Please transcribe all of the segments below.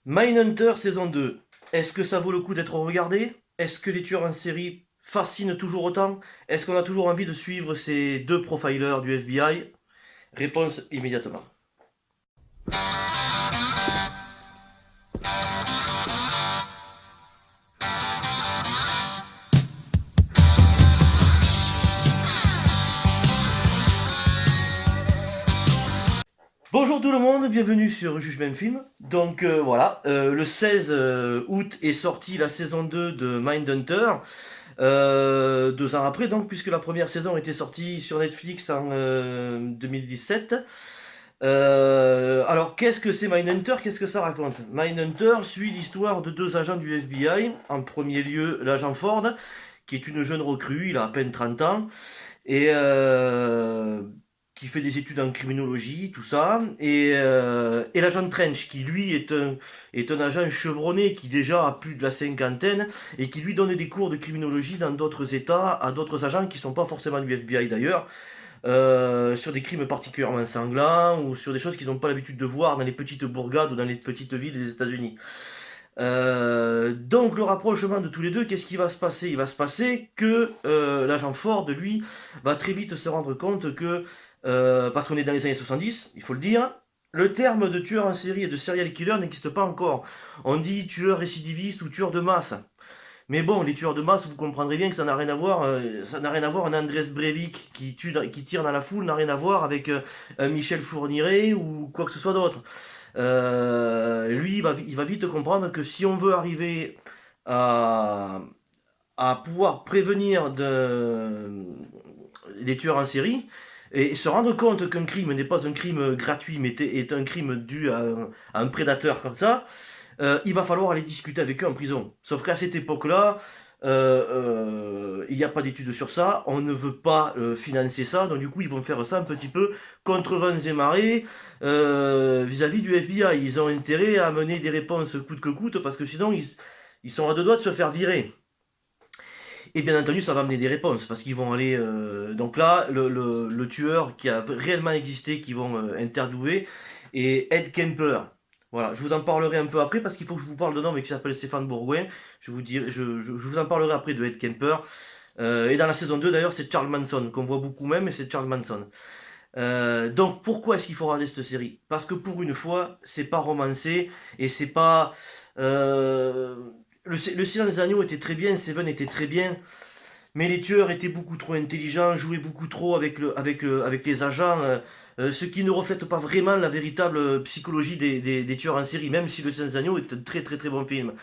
Mindhunter saison 2. Est-ce que ça vaut le coup d'être regardé? Est-ce que les tueurs en série fascinent toujours autant? Est-ce qu'on a toujours envie de suivre ces deux profilers du FBI? Réponse immédiatement. Bonjour tout le monde, bienvenue sur Juge Même Film. Donc voilà, le 16 août est sortie la saison 2 de Mindhunter. 2 ans après, donc, puisque la première saison était sortie sur Netflix en 2017. Alors, qu'est-ce que c'est Mindhunter? Qu'est-ce que ça raconte? Mindhunter suit l'histoire de deux agents du FBI. En premier lieu, l'agent Ford, qui est une jeune recrue, il a à peine 30 ans, et qui fait des études en criminologie, tout ça. Et l'agent Trench, qui lui est un agent chevronné, qui déjà a plus de la cinquantaine, et qui lui donne des cours de criminologie dans d'autres États, à d'autres agents qui sont pas forcément du FBI d'ailleurs, sur des crimes particulièrement sanglants, ou sur des choses qu'ils n'ont pas l'habitude de voir dans les petites bourgades ou dans les petites villes des États-Unis. Donc le rapprochement de tous les deux, qu'est-ce qui va se passer? Il va se passer que l'agent Ford, lui, va très vite se rendre compte que, parce qu'on est dans les années 70, il faut le dire, le terme de tueur en série et de serial killer n'existe pas encore. On dit tueur récidiviste ou tueur de masse. Mais bon, les tueurs de masse, vous comprendrez bien que ça n'a rien à voir. Ça n'a rien à voir. Un Andrés Breivik qui tire dans la foule n'a rien à voir avec un Michel Fourniret ou quoi que ce soit d'autre. Lui, il va vite comprendre que si on veut arriver à, à pouvoir prévenir les tueurs en série et se rendre compte qu'un crime n'est pas un crime gratuit, mais est un crime dû à un prédateur comme ça, il va falloir aller discuter avec eux en prison. Sauf qu'à cette époque-là, il n'y a pas d'études sur ça, on ne veut pas financer ça, donc du coup ils vont faire ça un petit peu contre vents et marées vis-à-vis du FBI. Ils ont intérêt à mener des réponses coûte que coûte, parce que sinon ils sont à deux doigts de se faire virer. Et bien entendu, ça va amener des réponses, parce qu'ils vont aller... donc là, le tueur qui a réellement existé, qu'ils vont interviewer, est Ed Kemper. Voilà, je vous en parlerai un peu après, parce qu'il faut que je vous parle d'un homme qui s'appelle Stéphane Bourgoin. Je vous en parlerai après de Ed Kemper. Et dans la saison 2, d'ailleurs, c'est Charles Manson, qu'on voit beaucoup même, et c'est Charles Manson. Donc pourquoi est-ce qu'il faut regarder cette série? Parce que pour une fois, c'est pas romancé, et c'est pas... euh, le Silence des Agneaux était très bien, Seven était très bien, mais les tueurs étaient beaucoup trop intelligents, jouaient beaucoup trop avec les agents, ce qui ne reflète pas vraiment la véritable psychologie des tueurs en série, même si Le Silence des Agneaux est un très très très bon film.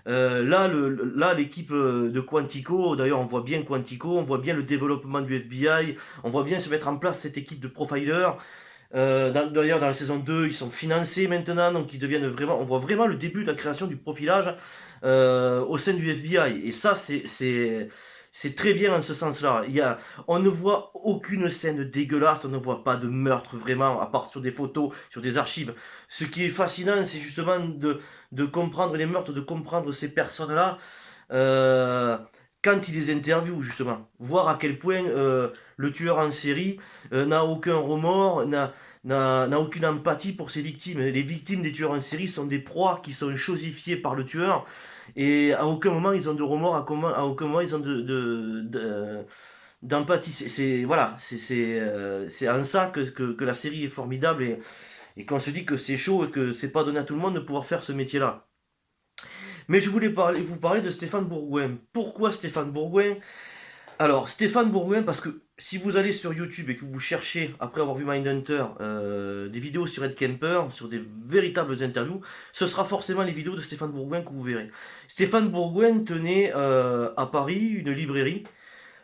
Là, l'équipe de Quantico, d'ailleurs on voit bien Quantico, on voit bien le développement du FBI, on voit bien se mettre en place cette équipe de profilers. D'ailleurs, dans la saison 2, ils sont financés maintenant, donc ils deviennent vraiment, on voit vraiment le début de la création du profilage au sein du FBI. Et ça, c'est très bien en ce sens-là. On ne voit aucune scène dégueulasse, on ne voit pas de meurtre vraiment, à part sur des photos, sur des archives. Ce qui est fascinant, c'est justement de comprendre les meurtres, de comprendre ces personnes-là. euh, Quand il les interviewe, justement, voir à quel point le tueur en série n'a aucun remords, n'a aucune empathie pour ses victimes. Les victimes des tueurs en série sont des proies qui sont chosifiées par le tueur, et à aucun moment ils ont de remords, à aucun moment ils ont d'empathie. Voilà, c'est en ça que la série est formidable, et qu'on se dit que c'est chaud et que c'est pas donné à tout le monde de pouvoir faire ce métier-là. Mais je voulais vous parler de Stéphane Bourgoin. Pourquoi Stéphane Bourgoin? Alors, Stéphane Bourgoin, parce que si vous allez sur YouTube et que vous cherchez, après avoir vu Mindhunter, des vidéos sur Ed Kemper, sur des véritables interviews, ce sera forcément les vidéos de Stéphane Bourgoin que vous verrez. Stéphane Bourgoin tenait à Paris une librairie,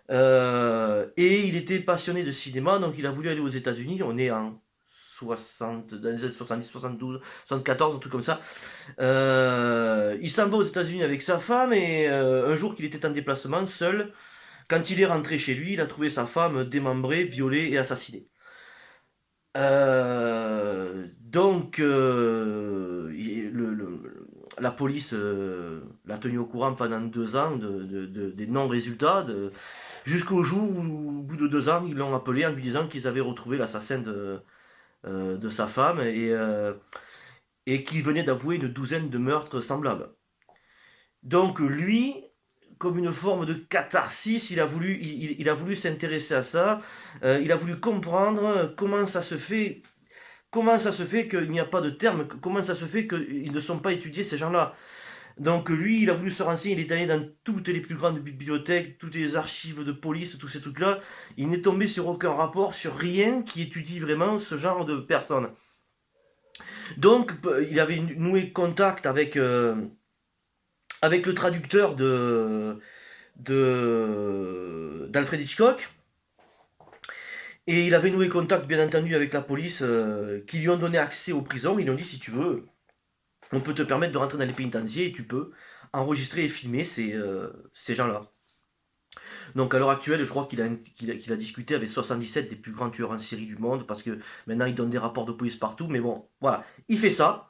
et il était passionné de cinéma, donc il a voulu aller aux États-Unis. On est en 60, dans les années 70, 72, 74, un truc comme ça. Il s'en va aux États-Unis avec sa femme, et un jour qu'il était en déplacement, seul, quand il est rentré chez lui, il a trouvé sa femme démembrée, violée et assassinée. Donc, la police l'a tenu au courant pendant 2 ans des non-résultats, jusqu'au jour où, au bout de 2 ans, ils l'ont appelé en lui disant qu'ils avaient retrouvé l'assassin de sa femme. et qu'il venait d'avouer une douzaine de meurtres semblables. Donc lui, comme une forme de catharsis, il a voulu s'intéresser à ça, il a voulu comprendre comment ça se fait qu'il n'y a pas de terme, comment ça se fait qu'ils ne sont pas étudiés ces gens-là. Donc lui, il a voulu se renseigner, il est allé dans toutes les plus grandes bibliothèques, toutes les archives de police, tous ces trucs-là. Il n'est tombé sur aucun rapport, sur rien qui étudie vraiment ce genre de personnes. Donc il avait noué contact avec le traducteur d'Alfred Hitchcock. Et il avait noué contact, bien entendu, avec la police, qui lui ont donné accès aux prisons. Ils lui ont dit, si tu veux, on peut te permettre de rentrer dans les pénitenciers et tu peux enregistrer et filmer ces gens-là. Donc à l'heure actuelle, je crois qu'il a discuté avec 77 des plus grands tueurs en série du monde, parce que maintenant il donne des rapports de police partout, mais bon, voilà, il fait ça.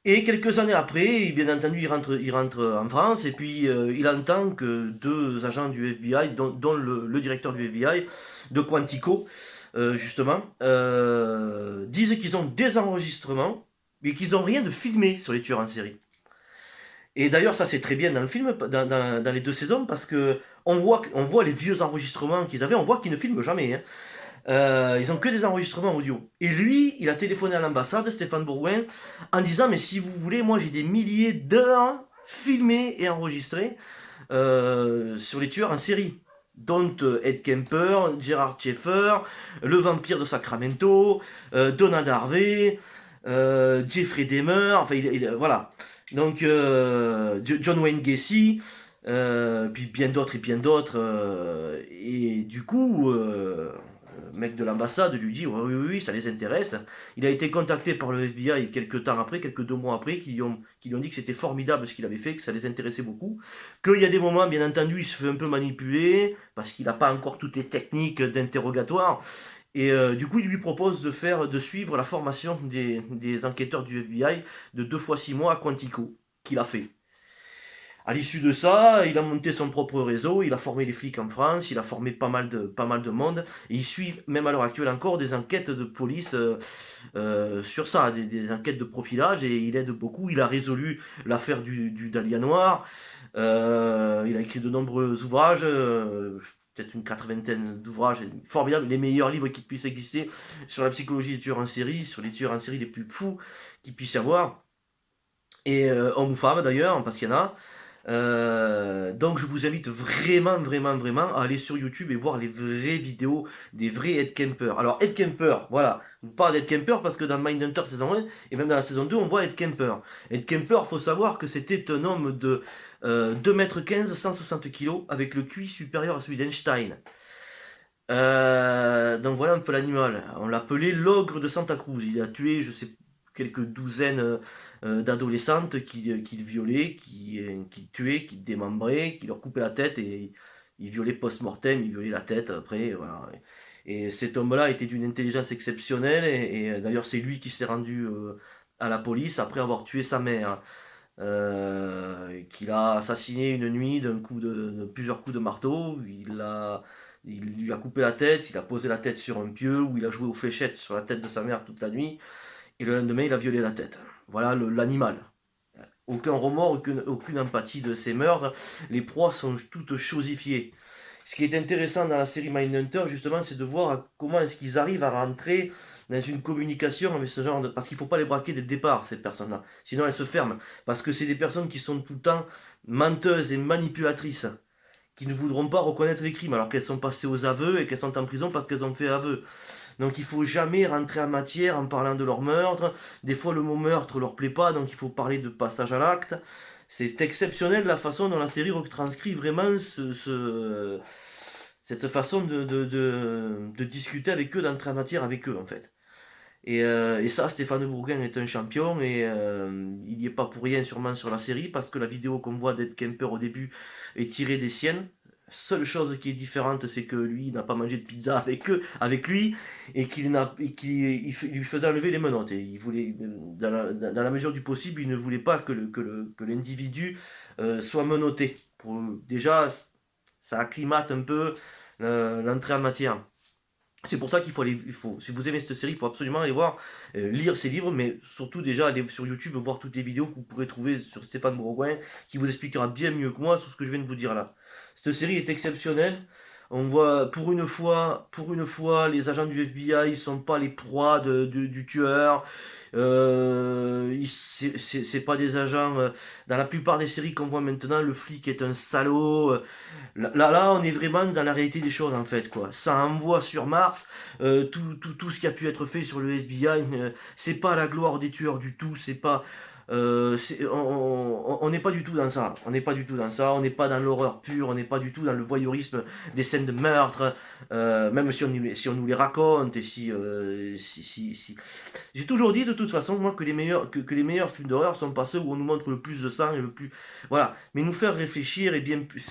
Et quelques années après, bien entendu, il rentre en France et puis il entend que deux agents du FBI, dont le directeur du FBI, de Quantico, justement, disent qu'ils ont des enregistrements, mais qu'ils n'ont rien de filmé sur les tueurs en série. Et d'ailleurs, ça c'est très bien dans le film, dans les deux saisons, parce que on voit les vieux enregistrements qu'ils avaient, on voit qu'ils ne filment jamais. Hein. Ils ont que des enregistrements audio. Et lui, il a téléphoné à l'ambassade, Stéphane Bourgoin, en disant, mais si vous voulez, moi j'ai des milliers d'heures filmées et enregistrées sur les tueurs en série. Dont Ed Kemper, Gerard Schaeffer, le vampire de Sacramento, Donna Harvey, Jeffrey Dahmer, enfin voilà. Donc John Wayne Gacy, puis bien d'autres et bien d'autres. Et du coup, le mec de l'ambassade lui dit oui, oui, oui, ça les intéresse. Il a été contacté par le FBI quelques temps après, quelques 2 mois après, qui lui ont dit que c'était formidable ce qu'il avait fait, que ça les intéressait beaucoup. Qu'il y a des moments, bien entendu, il se fait un peu manipuler, parce qu'il n'a pas encore toutes les techniques d'interrogatoire. Et du coup, il lui propose de suivre la formation des enquêteurs du FBI de 2 fois 6 mois à Quantico, qu'il a fait. À l'issue de ça, il a monté son propre réseau, il a formé les flics en France, il a formé pas mal de monde, et il suit, même à l'heure actuelle encore, des enquêtes de police sur ça, des enquêtes de profilage, et il aide beaucoup. Il a résolu l'affaire du Dahlia Noir, il a écrit de nombreux ouvrages, peut-être une 80aine d'ouvrages formidables, les meilleurs livres qui puissent exister sur la psychologie des tueurs en série, sur les tueurs en série les plus fous qu'il puisse y avoir, et hommes ou femmes d'ailleurs, parce qu'il y en a. Donc je vous invite vraiment, vraiment, vraiment à aller sur YouTube et voir les vraies vidéos des vrais Ed Kemper. Alors Ed Kemper, voilà, on parle d'Ed Kemper parce que dans Mindhunter saison 1 et même dans la saison 2 on voit Ed Kemper. Ed Kemper, faut savoir que c'était un homme de 2 m 15, 160 kg avec le QI supérieur à celui d'Einstein. Donc voilà un peu l'animal. On l'appelait l'ogre de Santa Cruz. Il a tué, je sais, quelques douzaines d'adolescentes qu'il violait, qu'il tuait, qu'il démembrait, qu'il leur coupait la tête et il violait post-mortem, il violait la tête après. Voilà. Et cet homme-là était d'une intelligence exceptionnelle et d'ailleurs c'est lui qui s'est rendu à la police après avoir tué sa mère. Qu'il a assassiné une nuit de plusieurs coups de marteau. Il lui a coupé la tête, il a posé la tête sur un pieu, où il a joué aux fléchettes sur la tête de sa mère toute la nuit, et le lendemain il a violé la tête. Voilà l'animal. Aucun remords, aucune empathie de ces meurtres. Les proies sont toutes chosifiées. Ce qui est intéressant dans la série Mindhunter, justement, c'est de voir comment est-ce qu'ils arrivent à rentrer dans une communication avec ce genre de... Parce qu'il ne faut pas les braquer dès le départ, ces personnes-là. Sinon, elles se ferment. Parce que c'est des personnes qui sont tout le temps menteuses et manipulatrices, qui ne voudront pas reconnaître les crimes, alors qu'elles sont passées aux aveux et qu'elles sont en prison parce qu'elles ont fait aveu. Donc il faut jamais rentrer en matière en parlant de leur meurtre. Des fois le mot meurtre leur plaît pas, donc il faut parler de passage à l'acte. C'est exceptionnel la façon dont la série retranscrit vraiment cette façon de discuter avec eux, d'entrer en matière avec eux en fait. Et ça, Stéphane Bourguin est un champion et il n'y est pas pour rien sûrement sur la série parce que la vidéo qu'on voit d'Ed Kemper au début est tirée des siennes. Seule chose qui est différente, c'est que lui il n'a pas mangé de pizza avec eux, avec lui, et qu'il lui faisait enlever les menottes. Et il voulait, dans la mesure du possible, il ne voulait pas que l'individu soit menotté. Déjà, ça acclimate un peu l'entrée en matière. C'est pour ça qu'il faut aller, si vous aimez cette série, il faut absolument aller voir, lire ses livres, mais surtout déjà aller sur YouTube voir toutes les vidéos que vous pourrez trouver sur Stéphane Bourgoin, qui vous expliquera bien mieux que moi sur ce que je viens de vous dire là. Cette série est exceptionnelle. On voit pour une fois, les agents du FBI ne sont pas les proies du tueur. C'est pas des agents. Dans la plupart des séries qu'on voit maintenant, le flic est un salaud. Là, on est vraiment dans la réalité des choses en fait, quoi. Ça envoie sur Mars tout ce qui a pu être fait sur le FBI. C'est pas la gloire des tueurs du tout. C'est pas. On n'est pas du tout dans ça. On n'est pas du tout dans ça. On n'est pas dans l'horreur pure. On n'est pas du tout dans le voyeurisme des scènes de meurtre. Même si on nous les raconte et si. J'ai toujours dit de toute façon moi que les meilleurs films d'horreur sont pas ceux où on nous montre le plus de sang et le plus. Voilà. Mais nous faire réfléchir et bien plus.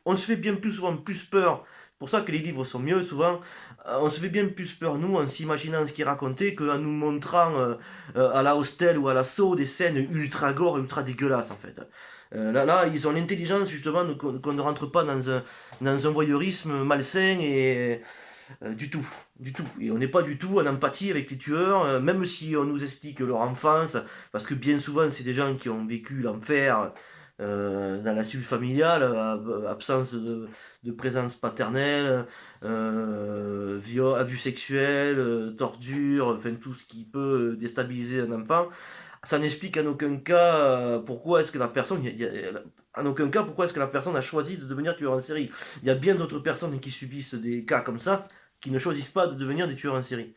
On se fait bien plus souvent plus peur. C'est pour ça que les livres sont mieux souvent. On se fait bien plus peur nous en s'imaginant ce qu'il racontait qu'en nous montrant à la Hostel ou à l'assaut des scènes ultra gore, ultra dégueulasses en fait. Là, ils ont l'intelligence justement qu'on ne rentre pas dans un voyeurisme malsain et du tout, du tout. Et on n'est pas du tout en empathie avec les tueurs, même si on nous explique leur enfance, parce que bien souvent c'est des gens qui ont vécu l'enfer dans la cellule familiale, absence de présence paternelle, abus sexuels, torture, enfin tout ce qui peut déstabiliser un enfant. Ça n'explique en aucun cas pourquoi est-ce que la personne, en aucun cas pourquoi est-ce que la personne a choisi de devenir tueur en série. Il y a bien d'autres personnes qui subissent des cas comme ça, qui ne choisissent pas de devenir des tueurs en série.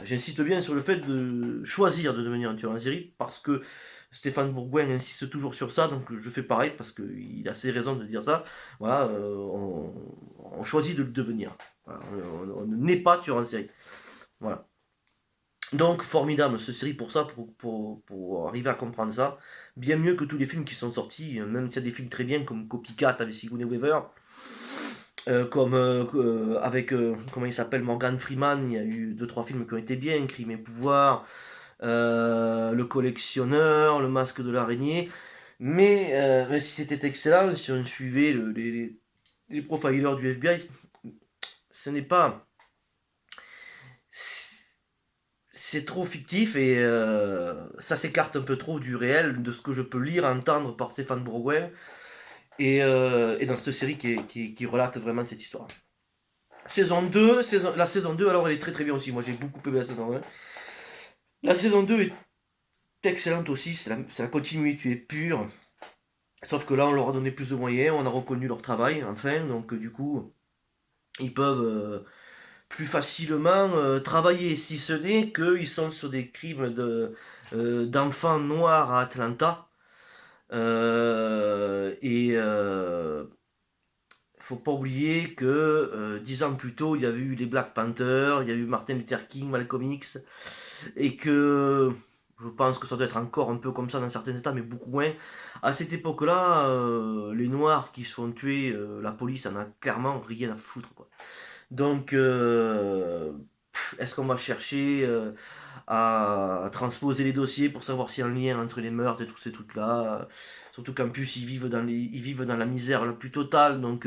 J'insiste bien sur le fait de choisir de devenir un tueur en série parce que Stéphane Bourgoin insiste toujours sur ça, donc je fais pareil parce qu'il a ses raisons de dire ça. Voilà, on choisit de le devenir. Voilà, on ne naît pas tueur en série. Voilà. Donc formidable cette série pour ça, pour arriver à comprendre ça. Bien mieux que tous les films qui sont sortis, même s'il y a des films très bien comme Copycat avec Sigourney Weaver, comme avec comment il s'appelle Morgan Freeman, il y a eu deux trois films qui ont été bien, Crime et Pouvoir, Le Collectionneur, Le Masque de l'araignée. Mais si c'était excellent, si on suivait les profilers du FBI, ce n'est pas. C'est trop fictif et ça s'écarte un peu trop du réel, de ce que je peux lire, entendre par Stéphane Bourgoin, et dans cette série qui relate vraiment cette histoire. La saison 2, alors elle est très très bien aussi. Moi j'ai beaucoup aimé la saison 1. La saison 2 est excellente aussi, c'est la continuité pure. Sauf que là on leur a donné plus de moyens, on a reconnu leur travail enfin, donc du coup ils peuvent plus facilement travailler, si ce n'est qu'ils sont sur des crimes d'enfants noirs à Atlanta. Et faut pas oublier que 10 ans plus tôt, il y avait eu les Black Panthers, il y a eu Martin Luther King, Malcolm X, et que je pense que ça doit être encore un peu comme ça dans certains états, mais beaucoup moins. À cette époque-là, les Noirs qui se font tuer, la police en a clairement rien à foutre, quoi. Donc, est-ce qu'on va chercher à transposer les dossiers pour savoir s'il y a un lien entre les meurtres et tous ces trucs-là? Surtout qu'en plus, ils vivent dans la misère la plus totale. Donc,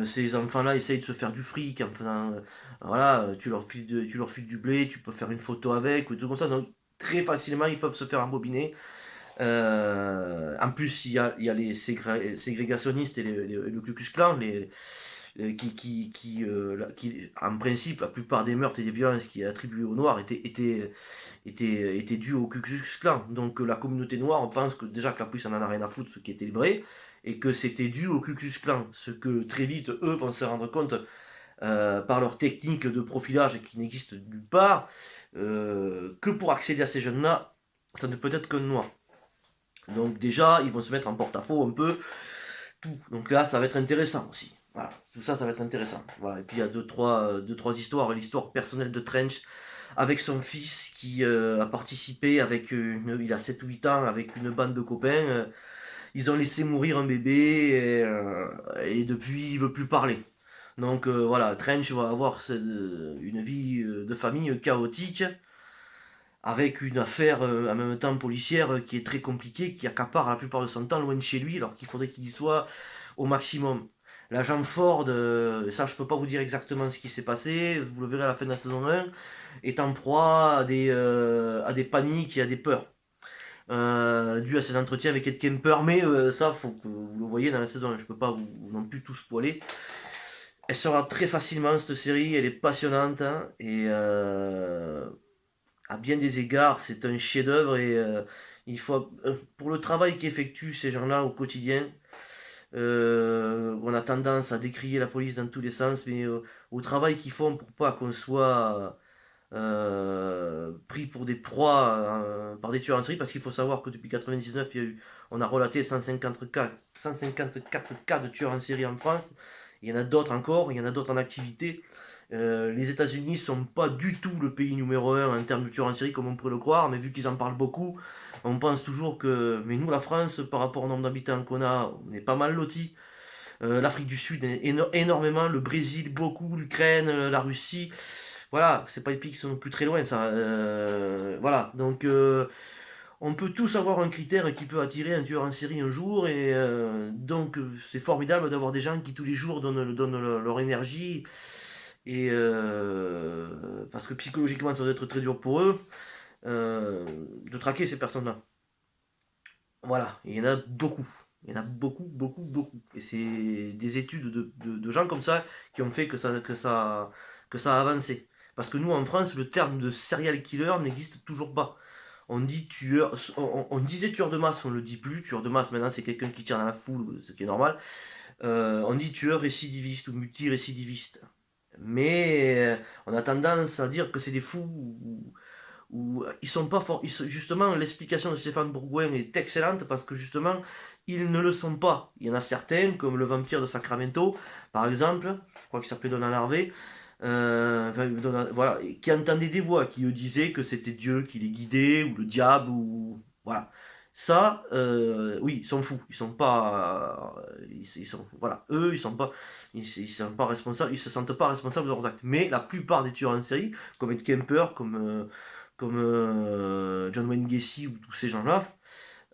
ces enfants-là essayent de se faire du fric en faisant. Voilà, tu leur files du blé, tu peux faire une photo avec, ou tout comme ça. Donc, très facilement, ils peuvent se faire embobiner. En plus, il y a les ségrégationnistes et le Ku Klux Klan, en principe, la plupart des meurtres et des violences qui est attribuées aux Noirs étaient dus au Ku Klux Klan. Donc la communauté noire, on pense que déjà que la police en a rien à foutre, ce qui était vrai, et que c'était dû au Ku Klux Klan. Ce que très vite, eux vont se rendre compte par leur technique de profilage qui n'existe nulle part, que pour accéder à ces jeunes-là, ça ne peut être qu'un noir. Donc déjà, ils vont se mettre en porte-à-faux un peu, tout. Donc là, ça va être intéressant aussi. Voilà, tout ça, ça va être intéressant. Voilà. Et puis il y a deux, trois histoires. L'histoire personnelle de Trench avec son fils qui a participé il a 7 ou 8 ans avec une bande de copains. Ils ont laissé mourir un bébé et depuis il veut plus parler. Donc voilà, Trench va avoir une vie de famille chaotique avec une affaire en même temps policière qui est très compliquée, qui accapare la plupart de son temps loin de chez lui, alors qu'il faudrait qu'il y soit au maximum. L'agent Ford, ça je peux pas vous dire exactement ce qui s'est passé, vous le verrez à la fin de la saison 1, est en proie à des paniques et à des peurs. Dû à ses entretiens avec Ed Kemper, mais ça, faut que vous le voyez dans la saison 1, je peux pas vous non plus tout spoiler. Elle sera très facilement cette série, elle est passionnante, hein, et à bien des égards, c'est un chef-d'œuvre et il faut pour le travail qu'effectuent ces gens-là au quotidien, on a tendance à décrier la police dans tous les sens, mais au travail qu'ils font pour pas qu'on soit pris pour des proies par des tueurs en série, parce qu'il faut savoir que depuis 99, on a relaté 154 cas de tueurs en série en France. Il y en a d'autres encore, il y en a d'autres en activité. Les États-Unis sont pas du tout le pays numéro un en termes de tueurs en série comme on pourrait le croire, mais vu qu'ils en parlent beaucoup, on pense toujours que. Mais nous, la France, par rapport au nombre d'habitants qu'on a, on est pas mal lotis. L'Afrique du Sud, énormément. Le Brésil, beaucoup. L'Ukraine, la Russie. Voilà, c'est pas des pays qui sont plus très loin, ça. Voilà, donc on peut tous avoir un critère qui peut attirer un tueur en série un jour, et donc c'est formidable d'avoir des gens qui tous les jours donnent leur énergie, et parce que psychologiquement ça doit être très dur pour eux de traquer ces personnes-là. Voilà, et il y en a beaucoup. Il y en a beaucoup, beaucoup, beaucoup. Et c'est des études de gens comme ça qui ont fait que ça a avancé. Parce que nous, en France, le terme de serial killer n'existe toujours pas. On dit tueur, on disait tueur de masse, on le dit plus. Tueur de masse, maintenant, c'est quelqu'un qui tire dans la foule, ce qui est normal. On dit tueur récidiviste ou multirécidiviste. Mais on a tendance à dire que c'est des fous ou ils sont pas forts. Justement, l'explication de Stéphane Bourgoin est excellente parce que justement, ils ne le sont pas. Il y en a certains, comme le vampire de Sacramento, par exemple, je crois qu'il s'appelait Donald Harvey, voilà, qui entendait des voix qui eux disaient que c'était Dieu qui les guidait, ou le diable, ou. Voilà. Ça, oui, ils sont fous. Ils sont pas. Ils sont, voilà. Eux, ils sont pas responsables, ils se sentent pas responsables de leurs actes. Mais la plupart des tueurs en série, comme Ed Kemper, comme John Wayne Gacy ou tous ces gens-là,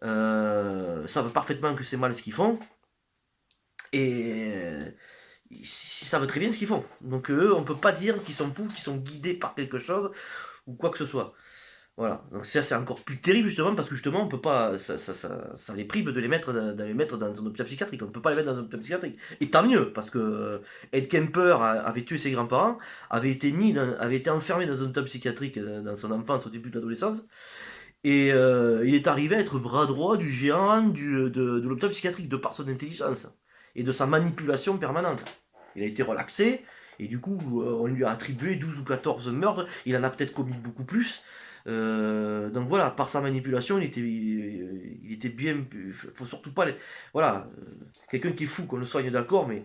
savent parfaitement que c'est mal ce qu'ils font, et ils savent très bien ce qu'ils font. Donc eux, on peut pas dire qu'ils sont fous, qu'ils sont guidés par quelque chose ou quoi que ce soit. Voilà. Donc ça c'est encore plus terrible justement parce que justement on peut pas, ça les prive de les mettre dans un hôpital psychiatrique. On ne peut pas les mettre dans un hôpital psychiatrique. Et tant mieux parce que Ed Kemper avait tué ses grands-parents, avait été enfermé dans un hôpital psychiatrique dans son enfance au début de l'adolescence. Et il est arrivé à être bras droit du géant de l'hôpital psychiatrique de par son intelligence et de sa manipulation permanente. Il a été relaxé et du coup on lui a attribué 12 ou 14 meurtres. Il en a peut-être commis beaucoup plus. Donc voilà, par sa manipulation, il était bien. Faut surtout pas les. Voilà, quelqu'un qui est fou, qu'on le soigne d'accord, mais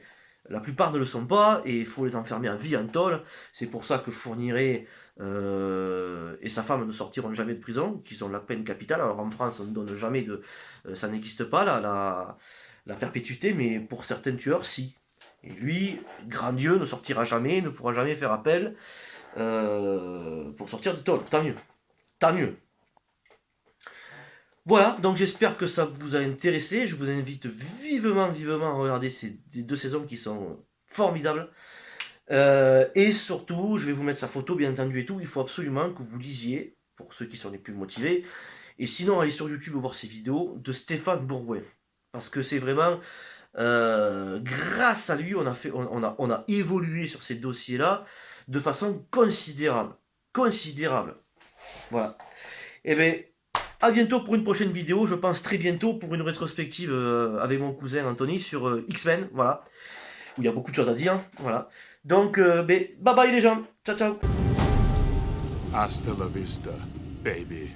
la plupart ne le sont pas et il faut les enfermer à vie en tôle. C'est pour ça que Fourniret et sa femme ne sortiront jamais de prison, qui ont la peine capitale. Alors en France, on ne donne jamais de. Ça n'existe pas, la perpétuité, mais pour certains tueurs, si. Et lui, grand Dieu, ne sortira jamais, ne pourra jamais faire appel pour sortir de tôle. Tant mieux. Tant mieux. Voilà, donc j'espère que ça vous a intéressé. Je vous invite vivement, vivement à regarder ces deux saisons qui sont formidables. Et surtout, je vais vous mettre sa photo, bien entendu, et tout. Il faut absolument que vous lisiez, pour ceux qui sont les plus motivés. Et sinon, allez sur YouTube voir ces vidéos de Stéphane Bourgoin. Parce que c'est vraiment. Grâce à lui, on a évolué sur ces dossiers-là de façon considérable. Considérable. Voilà. Et bien, à bientôt pour une prochaine vidéo. Je pense très bientôt pour une rétrospective avec mon cousin Anthony sur X-Men. Voilà. Où il y a beaucoup de choses à dire. Voilà. Donc, bye bye les gens. Ciao, ciao. Hasta la vista, baby.